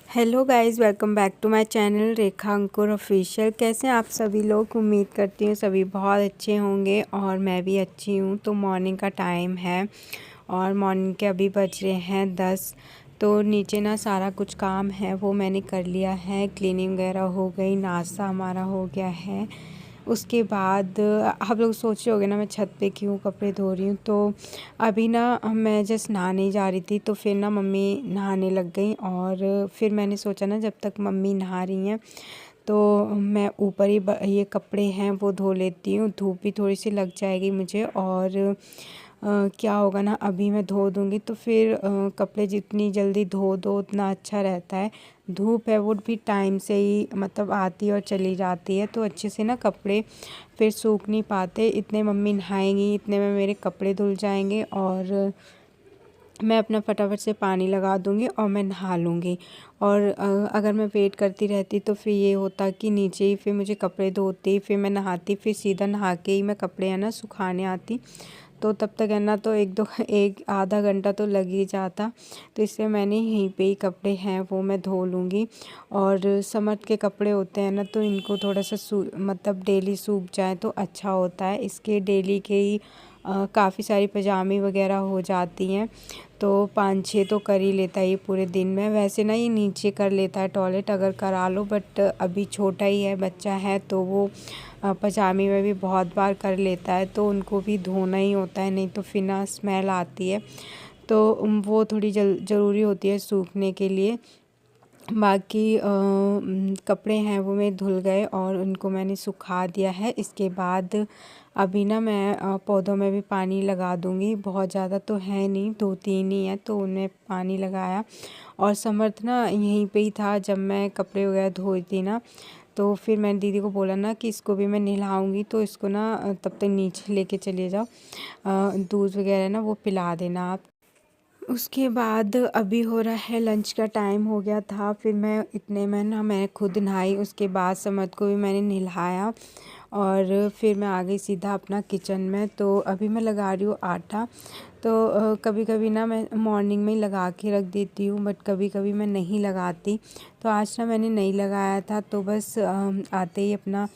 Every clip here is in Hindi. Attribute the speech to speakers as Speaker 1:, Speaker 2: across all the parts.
Speaker 1: Hello guys, welcome back to my channel Rekha Ankur official. कैसे हैं आप सभी लोग? उम्मीद करती हूँ सभी बहुत अच्छे होंगे और मैं भी अच्छी हूँ। तो मॉर्निंग का टाइम है और मॉर्निंग के अभी बज रहे हैं 10। तो नीचे ना सारा कुछ काम है वो मैंने कर लिया है। क्लीनिंग वगैरह हो गई, नाश्ता हमारा हो गया है। उसके बाद आप लोग सोच रहे होंगे ना मैं छत पे क्यों कपड़े धो रही हूँ। तो अभी ना मैं जस्ट नहाने जा रही थी तो फिर ना मम्मी नहाने लग गई और फिर मैंने सोचा ना जब तक मम्मी नहा रही हैं तो मैं ऊपर ही ये कपड़े हैं वो धो लेती हूँ। धूप भी थोड़ी सी लग जाएगी मुझे और क्या होगा ना अभी मैं धो दूँगी तो फिर कपड़े जितनी जल्दी धो दो उतना अच्छा रहता है। धूप है वो भी टाइम से ही मतलब आती है और चली जाती है तो अच्छे से ना कपड़े फिर सूख नहीं पाते। इतने मम्मी नहाएंगी इतने में मेरे कपड़े धुल जाएंगे और मैं अपना फटाफट से पानी लगा दूँगी और मैं नहा लूँगी। और अगर मैं वेट करती रहती तो फिर ये होता कि नीचे ही फिर मुझे कपड़े धोती, फिर मैं नहाती, फिर सीधा नहा के ही मैं कपड़े है ना सुखाने आती। तो तब तक है ना तो एक आधा घंटा तो लग ही जाता। तो इसलिए मैंने यहीं पे ही कपड़े हैं वो मैं धो लूँगी। और समर के कपड़े होते हैं ना तो इनको थोड़ा सा मतलब डेली सूख जाए तो अच्छा होता है। इसके डेली के ही काफ़ी सारी पजामी वगैरह हो जाती हैं तो 5-6 तो कर ही लेता है ये पूरे दिन में। वैसे ना ये नीचे कर लेता है टॉयलेट अगर करा लो, बट अभी छोटा ही है, बच्चा है तो वो पजामी में भी बहुत बार कर लेता है तो उनको भी धोना ही होता है, नहीं तो फिर ना स्मेल आती है। तो वो थोड़ी ज़रूरी होती है सूखने के लिए। बाकी कपड़े हैं वो मेरे धुल गए और उनको मैंने सुखा दिया है। इसके बाद अभी ना मैं पौधों में भी पानी लगा दूँगी। बहुत ज़्यादा तो है नहीं, 2-3 ही है तो उनमें पानी लगाया। और समर्थ ना यहीं पे ही था जब मैं कपड़े वगैरह धोई थी ना। तो फिर मैंने दीदी को बोला ना कि इसको भी मैं नहलाऊँगी तो इसको ना तब तक नीचे लेके चले जाओ, दूध वगैरह ना वो पिला देना आप। उसके बाद अभी हो रहा है लंच का टाइम हो गया था। फिर मैं इतने में ना मैं खुद नहाई, उसके बाद समद को भी मैंने नहलाया और फिर मैं आ गई सीधा अपना किचन में। तो अभी मैं लगा रही हूँ आटा। तो कभी कभी ना मैं मॉर्निंग में ही लगा के रख देती हूँ, बट कभी कभी मैं नहीं लगाती। तो आज ना मैंने नहीं लगाया था तो बस आते ही अपना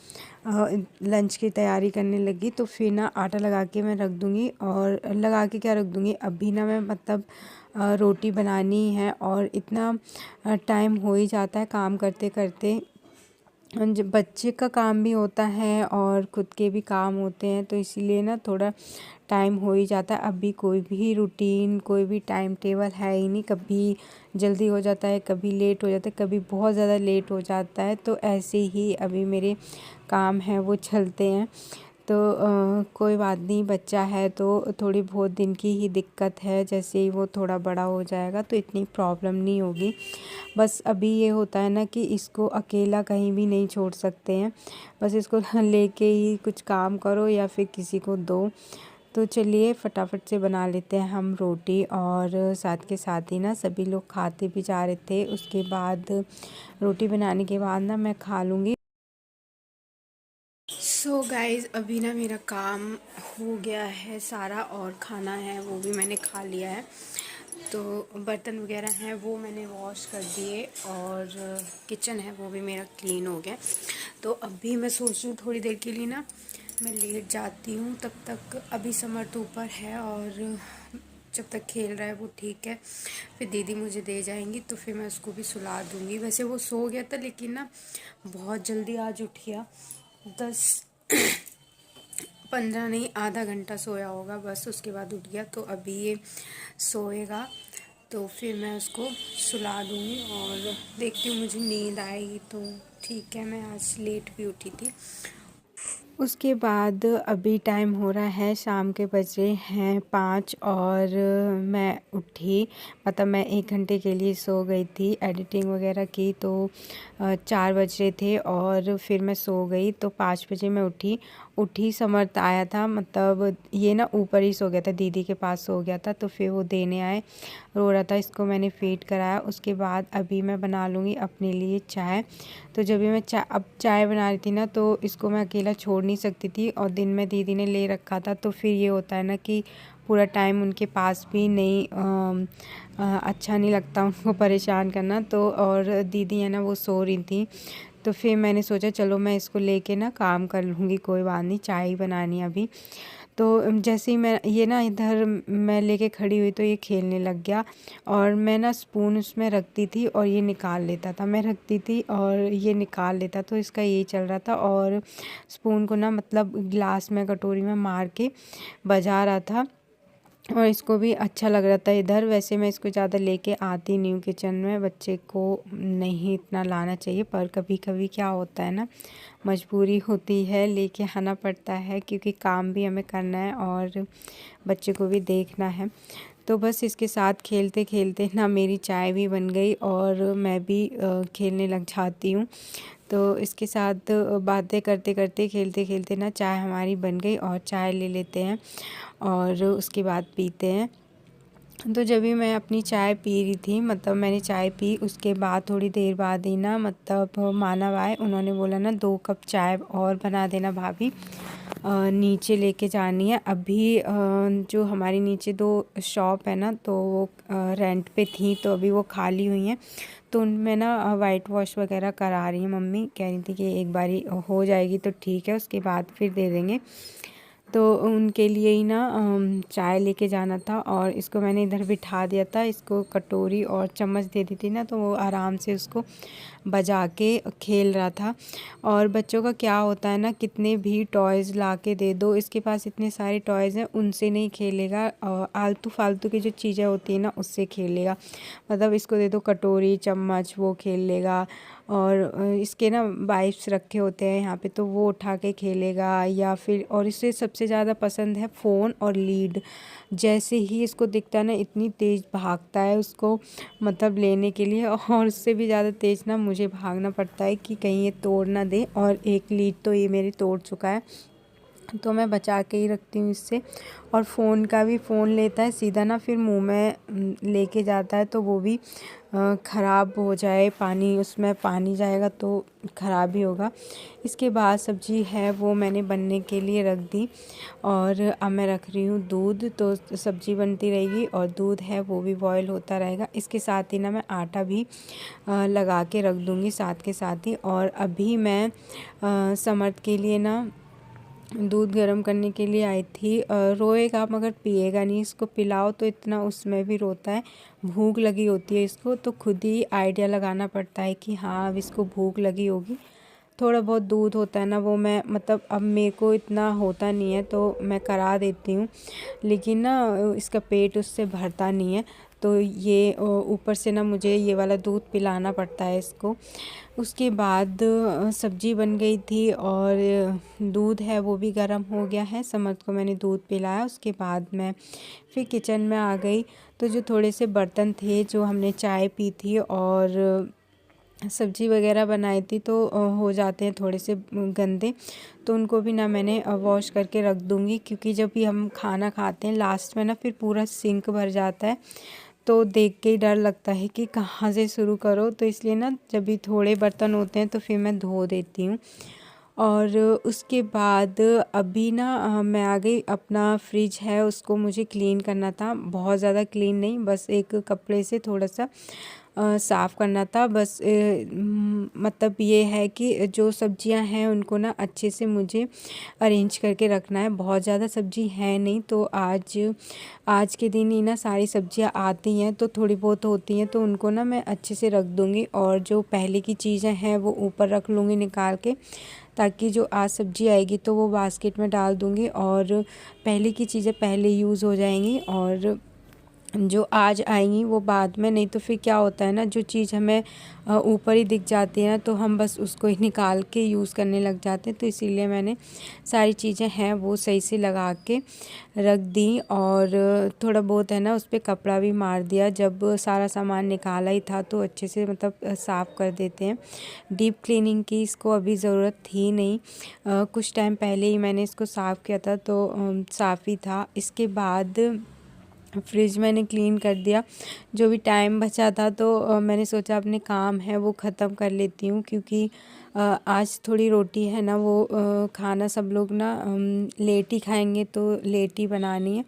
Speaker 1: लंच की तैयारी करने लगी। तो फिर ना आटा लगा के मैं रख दूँगी और लगा के क्या रख दूँगी, अभी ना मैं मतलब रोटी बनानी है और इतना टाइम हो ही जाता है काम करते करते। जब बच्चे का काम भी होता है और खुद के भी काम होते हैं तो इसीलिए ना थोड़ा टाइम हो ही जाता है। अभी कोई भी रूटीन कोई भी टाइम टेबल है ही नहीं, कभी जल्दी हो जाता है, कभी लेट हो जाता है, कभी बहुत ज़्यादा लेट हो जाता है। तो ऐसे ही अभी मेरे काम हैं वो चलते हैं। तो कोई बात नहीं, बच्चा है तो थोड़ी बहुत दिन की ही दिक्कत है, जैसे ही वो थोड़ा बड़ा हो जाएगा तो इतनी प्रॉब्लम नहीं होगी। बस अभी ये होता है ना कि इसको अकेला कहीं भी नहीं छोड़ सकते हैं, बस इसको लेके ही कुछ काम करो या फिर किसी को दो। तो चलिए फटाफट से बना लेते हैं हम रोटी और साथ के साथ ही ना सभी लोग खाते भी जा रहे थे। उसके बाद रोटी बनाने के बाद ना मैं खा लूँगी। सो गाइज़ अभी ना मेरा काम हो गया है सारा और खाना है वो भी मैंने खा लिया है। तो बर्तन वगैरह हैं वो मैंने वॉश कर दिए और किचन है वो भी मेरा क्लीन हो गया। तो अभी मैं सोच रही हूँ थोड़ी देर के लिए ना मैं लेट जाती हूँ, तब तक अभी समर्थ ऊपर है और जब तक खेल रहा है वो ठीक है। फिर दीदी मुझे दे जाएंगी तो फिर मैं उसको भी सुला दूँगी। वैसे वो सो गया था लेकिन ना बहुत जल्दी आज उठ गया, 10-15 नहीं आधा घंटा सोया होगा बस, उसके बाद उठ गया। तो अभी ये सोएगा तो फिर मैं उसको सुला दूँगी और देखती हूँ मुझे नींद आएगी तो ठीक है। मैं आज लेट भी उठी थी। उसके बाद अभी टाइम हो रहा है शाम के, बज रहे हैं 5 और मैं उठी, मतलब मैं 1 घंटे के लिए सो गई थी। एडिटिंग वगैरह की तो 4 बज रहे थे और फिर मैं सो गई। तो 5 बजे मैं उठी समर्थ आया था, मतलब ये ना ऊपर ही सो गया था, दीदी के पास सो गया था। तो फिर वो देने आए, रो रहा था, इसको मैंने फीड कराया। उसके बाद अभी मैं बना लूँगी अपने लिए चाय। तो जब भी मैं चाय बना रही थी ना तो इसको मैं अकेला छोड़ नहीं सकती थी और दिन में दीदी ने ले रखा था तो फिर ये होता है ना कि पूरा टाइम उनके पास भी नहीं अच्छा नहीं लगता उनको परेशान करना। तो और दीदी है ना वो सो रही थी, तो फिर मैंने सोचा चलो मैं इसको लेके ना काम कर लूँगी, कोई बात नहीं, चाय ही बनानी है अभी। तो जैसे ही मैं ये ना इधर मैं लेके खड़ी हुई तो ये खेलने लग गया, और मैं ना स्पून उसमें रखती थी और ये निकाल लेता था, मैं रखती थी और ये निकाल लेता, तो इसका यही चल रहा था। और स्पून को ना मतलब ग्लास में कटोरी में मार के बजा रहा था, और इसको भी अच्छा लग रहा था इधर। वैसे मैं इसको ज़्यादा लेके आती नहीं हूँ किचन में, बच्चे को नहीं इतना लाना चाहिए, पर कभी कभी क्या होता है ना, मजबूरी होती है, लेके आना पड़ता है, क्योंकि काम भी हमें करना है और बच्चे को भी देखना है। तो बस इसके साथ खेलते खेलते ना मेरी चाय भी बन गई और मैं भी खेलने लग जाती हूँ। तो इसके साथ बातें करते करते खेलते खेलते ना चाय हमारी बन गई, और चाय ले लेते हैं और उसके बाद पीते हैं। तो जब भी मैं अपनी चाय पी रही थी, मतलब मैंने चाय पी, उसके बाद थोड़ी देर बाद ही ना मतलब मानव आए, उन्होंने बोला ना 2 कप चाय और बना देना भाभी, नीचे लेके जानी है। अभी जो हमारी नीचे 2 शॉप है ना, तो वो रेंट पे थी, तो अभी वो खाली हुई हैं, तो उनमें ना वाइट वॉश वगैरह करा रही हैं मम्मी। कह रही थी कि एक बारी हो जाएगी तो ठीक है, उसके बाद फिर दे देंगे। तो उनके लिए ही ना चाय लेके जाना था, और इसको मैंने इधर बिठा दिया था, इसको कटोरी और चम्मच दे दी थी ना, तो वो आराम से उसको बजा के खेल रहा था। और बच्चों का क्या होता है ना, कितने भी टॉयज़ ला के दे दो, इसके पास इतने सारे टॉयज़ हैं, उनसे नहीं खेलेगा, आलतू फालतू की जो चीज़ें होती हैं ना उससे खेलेगा। मतलब इसको दे दो कटोरी चम्मच, वो खेल लेगा। और इसके ना वाइप्स रखे होते हैं यहाँ पे, तो वो उठा के खेलेगा, या फिर और इसे सबसे ज़्यादा पसंद है फ़ोन और लीड। जैसे ही इसको दिखता है ना, इतनी तेज़ भागता है उसको मतलब लेने के लिए, और उससे भी ज़्यादा तेज़ ना मुझे भागना पड़ता है कि कहीं ये तोड़ ना दे। और एक लीड तो ये मेरी तोड़ चुका है, तो मैं बचा के ही रखती हूँ इससे। और फ़ोन का भी, फ़ोन लेता है सीधा ना फिर मुंह में लेके जाता है, तो वो भी ख़राब हो जाए, पानी उसमें पानी जाएगा तो ख़राब ही होगा। इसके बाद सब्ज़ी है वो मैंने बनने के लिए रख दी, और अब मैं रख रही हूँ दूध, तो सब्ज़ी बनती रहेगी और दूध है वो भी बॉयल होता रहेगा। इसके साथ ही ना मैं आटा भी लगा के रख दूँगी साथ के साथ ही। और अभी मैं समर्थ के लिए ना दूध गर्म करने के लिए आई थी। रोएगा मगर पिएगा नहीं, इसको पिलाओ तो इतना उसमें भी रोता है, भूख लगी होती है इसको, तो खुद ही आइडिया लगाना पड़ता है कि हाँ अब इसको भूख लगी होगी। थोड़ा बहुत दूध होता है ना, वो मैं मतलब अब मेरे को इतना होता नहीं है तो मैं करा देती हूँ, लेकिन ना इसका पेट उससे भरता नहीं है, तो ये ऊपर से ना मुझे ये वाला दूध पिलाना पड़ता है इसको। उसके बाद सब्ज़ी बन गई थी, और दूध है वो भी गर्म हो गया है, समर्थ को मैंने दूध पिलाया। उसके बाद मैं फिर किचन में आ गई, तो जो थोड़े से बर्तन थे जो हमने चाय पी थी और सब्ज़ी वगैरह बनाई थी, तो हो जाते हैं थोड़े से गंदे, तो उनको भी ना मैंने वॉश करके रख दूँगी, क्योंकि जब भी हम खाना खाते हैं लास्ट में ना फिर पूरा सिंक भर जाता है, तो देख के ही डर लगता है कि कहाँ से शुरू करो, तो इसलिए ना जब भी थोड़े बर्तन होते हैं तो फिर मैं धो देती हूँ। और उसके बाद अभी ना मैं आ गई, अपना फ्रिज है उसको मुझे क्लीन करना था, बहुत ज़्यादा क्लीन नहीं, बस एक कपड़े से थोड़ा सा साफ़ करना था बस। मतलब ये है कि जो सब्जियां हैं उनको ना अच्छे से मुझे अरेंज करके रखना है, बहुत ज़्यादा सब्जी है नहीं, तो आज के दिन ही ना सारी सब्जियां आती हैं, तो थोड़ी बहुत होती हैं, तो उनको ना मैं अच्छे से रख दूँगी, और जो पहले की चीज़ें हैं वो ऊपर रख लूँगी निकाल के, ताकि जो आज सब्ज़ी आएगी तो वो बास्केट में डाल दूँगी, और पहले की चीज़ें पहले यूज़ हो जाएंगी, और जो आज आएंगी वो बाद में। नहीं तो फिर क्या होता है ना, जो चीज़ हमें ऊपर ही दिख जाती है ना, तो हम बस उसको ही निकाल के यूज़ करने लग जाते हैं, तो इसीलिए मैंने सारी चीज़ें हैं वो सही से लगा के रख दी। और थोड़ा बहुत है ना उस पर कपड़ा भी मार दिया, जब सारा सामान निकाला ही था तो अच्छे से मतलब साफ़ कर देते हैं। डीप क्लीनिंग की इसको अभी ज़रूरत थी नहीं, कुछ टाइम पहले ही मैंने इसको साफ़ किया था, तो साफ़ ही था। इसके बाद फ्रिज मैंने क्लीन कर दिया, जो भी टाइम बचा था, तो मैंने सोचा अपने काम है वो ख़त्म कर लेती हूँ, क्योंकि आज थोड़ी रोटी है ना वो खाना सब लोग ना लेट ही खाएंगे, तो लेट ही बनानी है।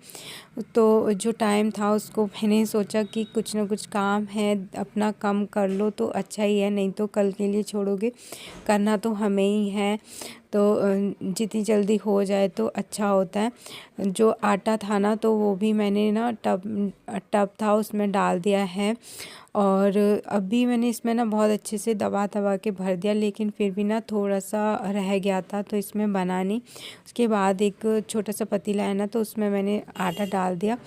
Speaker 1: तो जो टाइम था उसको मैंने सोचा कि कुछ ना कुछ काम है अपना कम कर लो तो अच्छा ही है, नहीं तो कल के लिए छोड़ोगे, करना तो हमें ही है। तो जितनी जल्दी हो जाए तो अच्छा होता है। जो आटा था ना तो वो भी मैंने ना टब था उसमें डाल दिया है, और अभी मैंने इसमें ना बहुत अच्छे से दबा के भर दिया, लेकिन फिर भी ना थोड़ा सा रह गया था तो इसमें बना नहीं। उसके बाद एक छोटा सा पतीला है ना तो उसमें मैंने आटा डाल दिया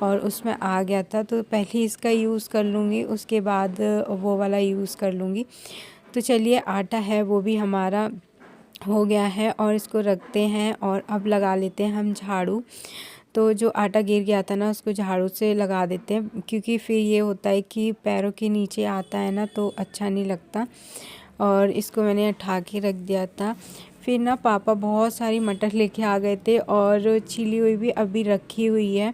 Speaker 1: और उसमें आ गया था, तो पहले इसका यूज़ कर लूँगी, उसके बाद वो वाला यूज़ कर लूँगी। तो चलिए आटा है वो भी हमारा हो गया है और इसको रखते हैं और अब लगा लेते हैं हम झाड़ू। तो जो आटा गिर गया था ना उसको झाड़ू से लगा देते हैं, क्योंकि फिर ये होता है कि पैरों के नीचे आता है ना तो अच्छा नहीं लगता। और इसको मैंने उठा के रख दिया था। फिर ना पापा बहुत सारी मटर लेके आ गए थे और छिली हुई भी अभी रखी हुई है,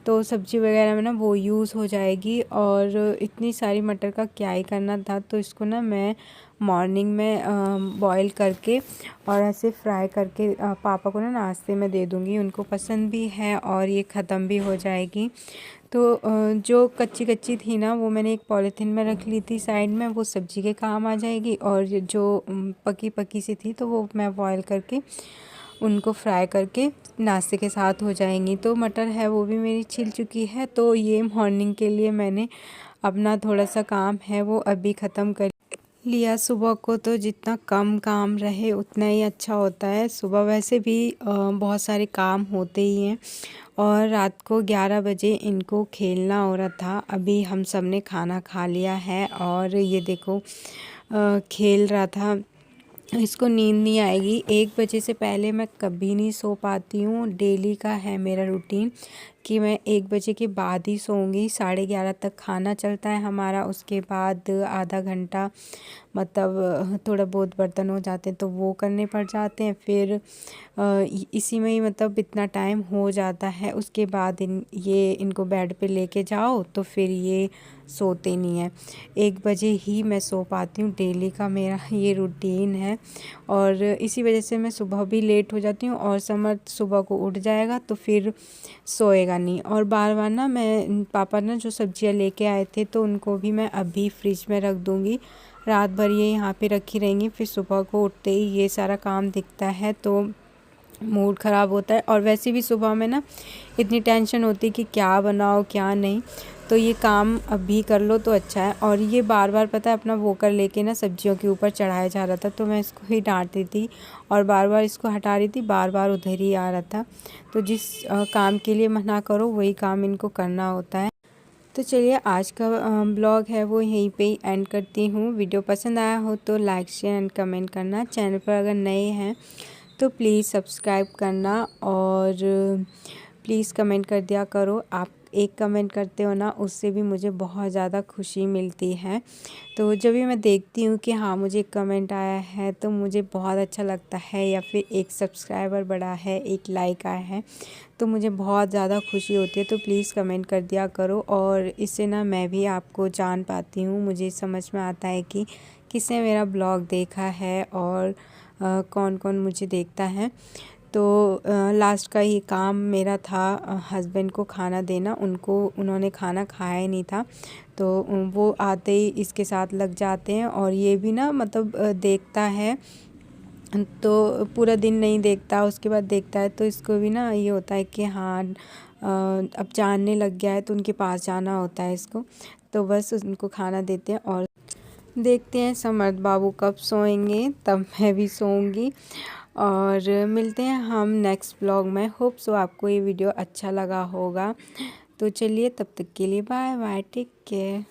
Speaker 1: तो सब्ज़ी वगैरह में ना वो यूज़ हो जाएगी। और इतनी सारी मटर का क्या ही करना था, तो इसको ना मैं मॉर्निंग में बॉईल करके और ऐसे फ्राई करके पापा को ना नाश्ते में दे दूँगी, उनको पसंद भी है और ये ख़त्म भी हो जाएगी। तो जो कच्ची कच्ची थी ना वो मैंने एक पॉलीथीन में रख ली थी साइड में, वो सब्ज़ी के काम आ जाएगी। और जो पकी पकी सी थी तो वो मैं बॉईल करके उनको फ्राई करके नाश्ते के साथ हो जाएंगी। तो मटर है वो भी मेरी छिल चुकी है। तो ये मॉर्निंग के लिए मैंने अपना थोड़ा सा काम है वो अभी ख़त्म कर लिया। सुबह को तो जितना कम काम रहे उतना ही अच्छा होता है। सुबह वैसे भी बहुत सारे काम होते ही हैं, और रात को 11 बजे इनको खेलना हो रहा था। अभी हम सब ने खाना खा लिया है और ये देखो खेल रहा था। इसको नींद नहीं आएगी, 1 बजे से पहले मैं कभी नहीं सो पाती हूँ। डेली का है मेरा रूटीन कि मैं 1 बजे के बाद ही सोऊंगी। 11:30 तक खाना चलता है हमारा, उसके बाद आधा घंटा मतलब थोड़ा बहुत बर्तन हो जाते हैं तो वो करने पड़ जाते हैं। फिर इसी में ही मतलब इतना टाइम हो जाता है। उसके बाद इनको बेड पे लेके जाओ तो फिर ये सोते नहीं हैं। 1 बजे ही मैं सो पाती हूँ, डेली का मेरा ये रूटीन है। और इसी वजह से मैं सुबह भी लेट हो जाती हूँ, और समर सुबह को उठ जाएगा तो फिर सोएगा नहीं। और बार बार ना मैं पापा ना जो सब्जियाँ लेके आए थे तो उनको भी मैं अभी फ्रिज में रख दूँगी, रात भर ये यहाँ पे रखी रहेंगी। फिर सुबह को उठते ही ये सारा काम दिखता है तो मूड ख़राब होता है। और वैसे भी सुबह में ना इतनी टेंशन होती है कि क्या बनाओ क्या नहीं, तो ये काम अभी कर लो तो अच्छा है। और ये बार बार पता है अपना वोकर लेके ना सब्जियों के ऊपर चढ़ाया जा रहा था, तो मैं इसको ही डांटती थी और बार बार इसको हटा रही थी, बार बार उधर ही आ रहा था। तो जिस काम के लिए मना करो वही काम इनको करना होता है। तो चलिए आज का ब्लॉग है वो यहीं पे ही एंड करती हूँ। वीडियो पसंद आया हो तो लाइक शेयर एंड कमेंट करना। चैनल पर अगर नए हैं तो प्लीज़ सब्सक्राइब करना, और प्लीज़ कमेंट कर दिया करो। आप एक कमेंट करते हो ना उससे भी मुझे बहुत ज़्यादा खुशी मिलती है। तो जब भी मैं देखती हूँ कि हाँ मुझे एक कमेंट आया है तो मुझे बहुत अच्छा लगता है, या फिर एक सब्सक्राइबर बढ़ा है, एक लाइक आया है, तो मुझे बहुत ज़्यादा खुशी होती है। तो प्लीज़ कमेंट कर दिया करो, और इससे ना मैं भी आपको जान पाती हूँ, मुझे समझ में आता है कि किसने मेरा ब्लॉग देखा है और कौन कौन मुझे देखता है। तो लास्ट का ही काम मेरा था हस्बैंड को खाना देना। उन्होंने खाना खाया ही नहीं था, तो वो आते ही इसके साथ लग जाते हैं। और ये भी ना मतलब देखता है तो पूरा दिन नहीं देखता, उसके बाद देखता है, तो इसको भी ना ये होता है कि हाँ अब जानने लग गया है तो उनके पास जाना होता है इसको। तो बस उनको खाना देते हैं और देखते हैं समर्थ बाबू कब सोएंगे, तब मैं भी सोऊंगी। और मिलते हैं हम नेक्स्ट ब्लॉग में। होप सो आपको ये वीडियो अच्छा लगा होगा। तो चलिए तब तक के लिए बाय बाय, टेक केयर।